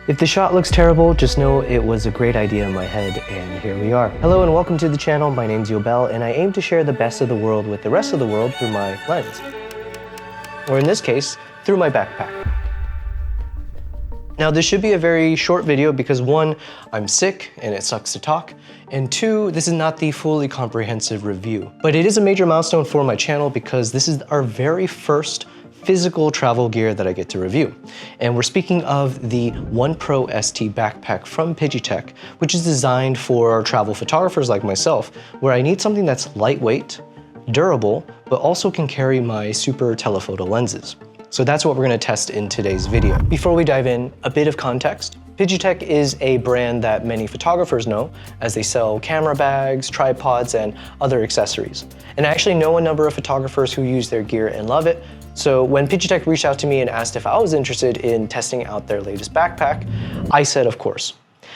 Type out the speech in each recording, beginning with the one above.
If the shot looks terrible, just know it was a great idea in my head, and here we are. Hello and welcome to the channel. My name's Yobel, and I aim to share the best of the world with the rest of the world through my lens. Or in this case, through my backpack. Now this should be a very short video because one, I'm sick and it sucks to talk, and two, this is not the fully comprehensive review. But it is a major milestone for my channel because this is our very first physical travel gear that I get to review. And we're speaking of the OnePro ST backpack from PGYTECH, which is designed for travel photographers like myself, where I need something that's lightweight, durable, but also can carry my super telephoto lenses. So that's what we're gonna test in today's video. Before we dive in, a bit of context. PGYTECH is a brand that many photographers know as they sell camera bags, tripods, and other accessories. And I actually know a number of photographers who use their gear and love it. So when PGYTECH reached out to me and asked if I was interested in testing out their latest backpack, I said of course.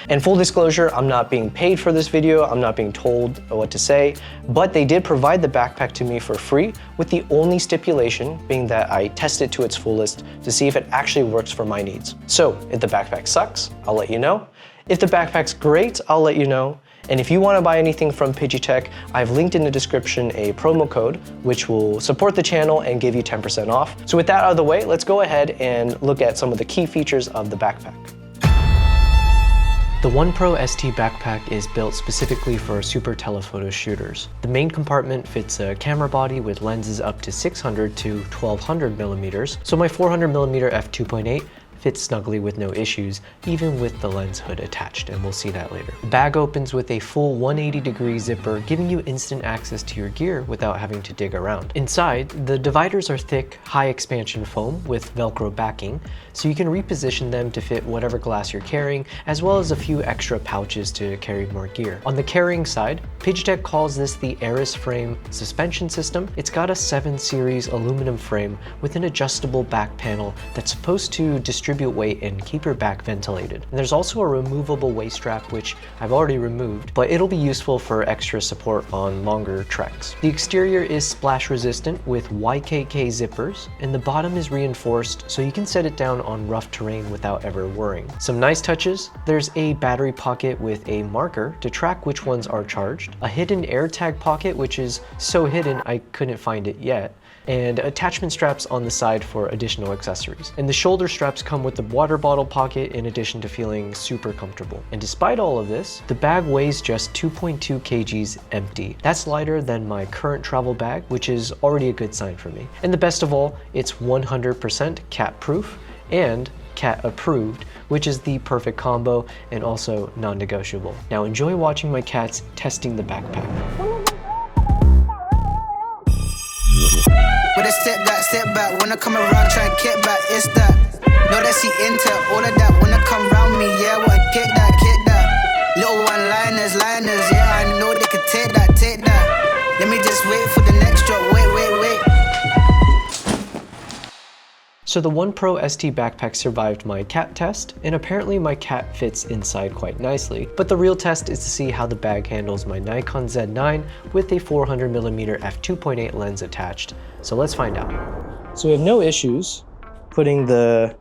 And full disclosure, I'm not being paid for this video, I'm not being told what to say, but they did provide the backpack to me for free, with the only stipulation being that I test it to its fullest to see if it actually works for my needs. So if the backpack sucks, I'll let you know. If the backpack's great, I'll let you know. And if you want to buy anything from PGYTECH, I've linked in the description a promo code which will support the channel and give you 10% off. So with that out of the way, let's go ahead and look at some of the key features of the backpack. The OnePro ST backpack is built specifically for super telephoto shooters. The main compartment fits a camera body with lenses up to 600 to 1200 millimeters, so my 400mm f2.8 fits snugly with no issues, even with the lens hood attached, and we'll see that later. The bag opens with a full 180-degree zipper, giving you instant access to your gear without having to dig around. Inside, the dividers are thick, high-expansion foam with Velcro backing, so you can reposition them to fit whatever glass you're carrying, as well as a few extra pouches to carry more gear. On the carrying side, PGYTECH calls this the Aris frame suspension system. It's got a 7 series aluminum frame with an adjustable back panel that's supposed to distribute weight and keep your back ventilated. And there's also a removable waist strap, which I've already removed, but it'll be useful for extra support on longer treks. The exterior is splash resistant with YKK zippers, and the bottom is reinforced so you can set it down on rough terrain without ever worrying. Some nice touches: there's a battery pocket with a marker to track which ones are charged, a hidden AirTag pocket which is so hidden I couldn't find it yet, and attachment straps on the side for additional accessories. And the shoulder straps come with the water bottle pocket in addition to feeling super comfortable. And despite all of this, the bag weighs just 2.2 kgs empty. That's lighter than my current travel bag, which is already a good sign for me. And the best of all, it's 100% cat proof and cat approved, which is the perfect combo and also non-negotiable. Now enjoy watching my cats testing the backpack. With a step back, when I come around, try and get back, it's that. Know that she into all of that, when I come around me, yeah, I wanna get that. Little one-liners, yeah, I know they can take that. Let me just wait for the next drop, wait. So the OnePro ST backpack survived my cat test, and apparently my cat fits inside quite nicely. But the real test is to see how the bag handles my Nikon Z9 with a 400mm f2.8 lens attached. So let's find out. So we have no issues putting the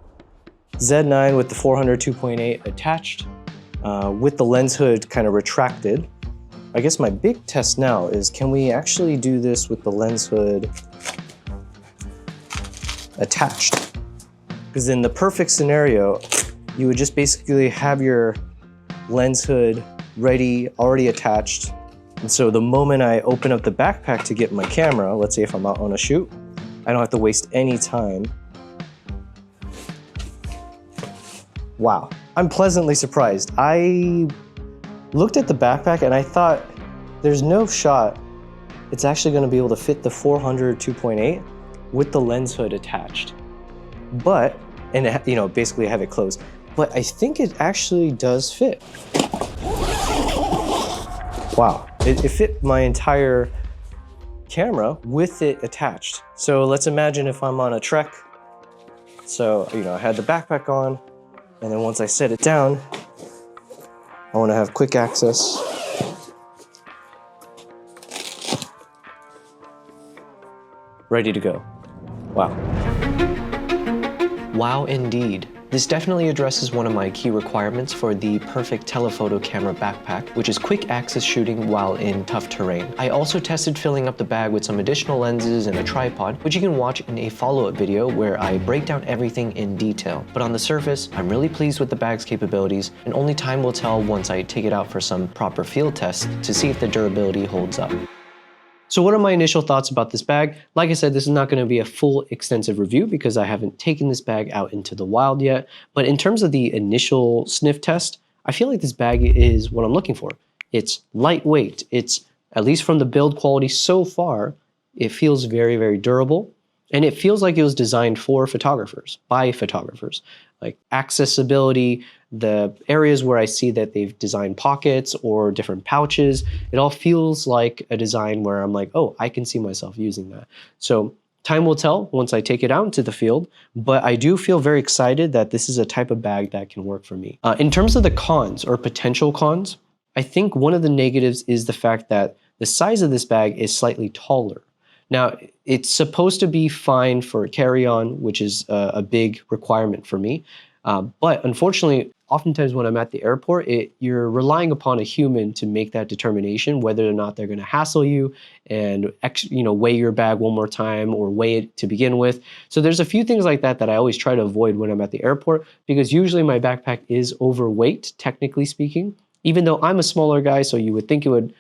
Z9 with the 400 2.8 attached with the lens hood kind of retracted. I guess my big test now is, can we actually do this with the lens hood attached? Because in the perfect scenario, you would just basically have your lens hood ready, already attached. And so the moment I open up the backpack to get my camera, let's say if I'm out on a shoot, I don't have to waste any time. Wow, I'm pleasantly surprised. I looked at the backpack and I thought there's no shot it's actually gonna be able to fit the 400 2.8 with the lens hood attached. But, and you know, basically have it closed. But I think it actually does fit. Wow, it fit my entire camera with it attached. So let's imagine if I'm on a trek. So, you know, I had the backpack on, and then once I set it down, I wanna have quick access. Ready to go. Wow. Wow indeed. This definitely addresses one of my key requirements for the perfect telephoto camera backpack, which is quick access shooting while in tough terrain. I also tested filling up the bag with some additional lenses and a tripod, which you can watch in a follow-up video where I break down everything in detail. But on the surface, I'm really pleased with the bag's capabilities, and only time will tell once I take it out for some proper field tests to see if the durability holds up. So what are my initial thoughts about this bag? Like I said, this is not going to be a full extensive review because I haven't taken this bag out into the wild yet. But in terms of the initial sniff test, I feel like this bag is what I'm looking for. It's lightweight. It's, at least from the build quality so far, it feels very, very durable. And it feels like it was designed for photographers, by photographers. Like accessibility, the areas where I see that they've designed pockets or different pouches, it all feels like a design where I'm like, oh, I can see myself using that. So time will tell once I take it out into the field, but I do feel very excited that this is a type of bag that can work for me. In terms of the cons or potential cons, I think one of the negatives is the fact that the size of this bag is slightly taller. Now, it's supposed to be fine for carry-on, which is a big requirement for me. But unfortunately, oftentimes when I'm at the airport, you're relying upon a human to make that determination whether or not they're going to hassle you and weigh your bag one more time or weigh it to begin with. So there's a few things like that that I always try to avoid when I'm at the airport, because usually my backpack is overweight, technically speaking, even though I'm a smaller guy, so you would think it would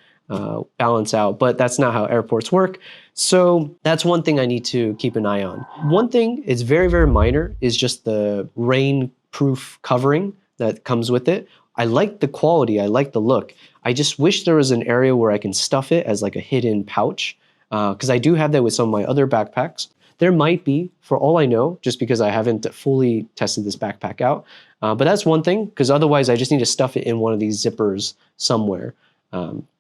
balance out, but that's not how airports work. So that's one thing I need to keep an eye on. One thing is very, very minor is just the rain-proof covering that comes with it. I like the quality, I like the look. I just wish there was an area where I can stuff it as like a hidden pouch, because I do have that with some of my other backpacks. There might be, for all I know, just because I haven't fully tested this backpack out. But that's one thing, because otherwise I just need to stuff it in one of these zippers somewhere.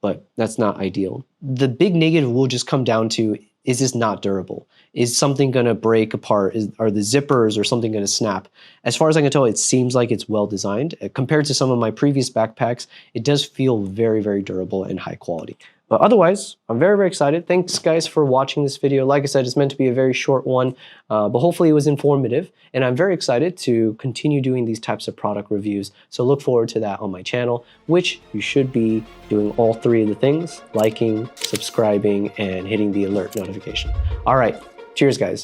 But that's not ideal. The big negative will just come down to, is this not durable? Is something going to break apart? Are the zippers or something going to snap? As far as I can tell, it seems like it's well designed. Compared to some of my previous backpacks, it does feel very, very durable and high quality. But otherwise, I'm very, very excited. Thanks, guys, for watching this video. Like I said, it's meant to be a very short one, but hopefully it was informative. And I'm very excited to continue doing these types of product reviews. So look forward to that on my channel, which you should be doing all three of the things: liking, subscribing, and hitting the alert notification. All right, cheers, guys.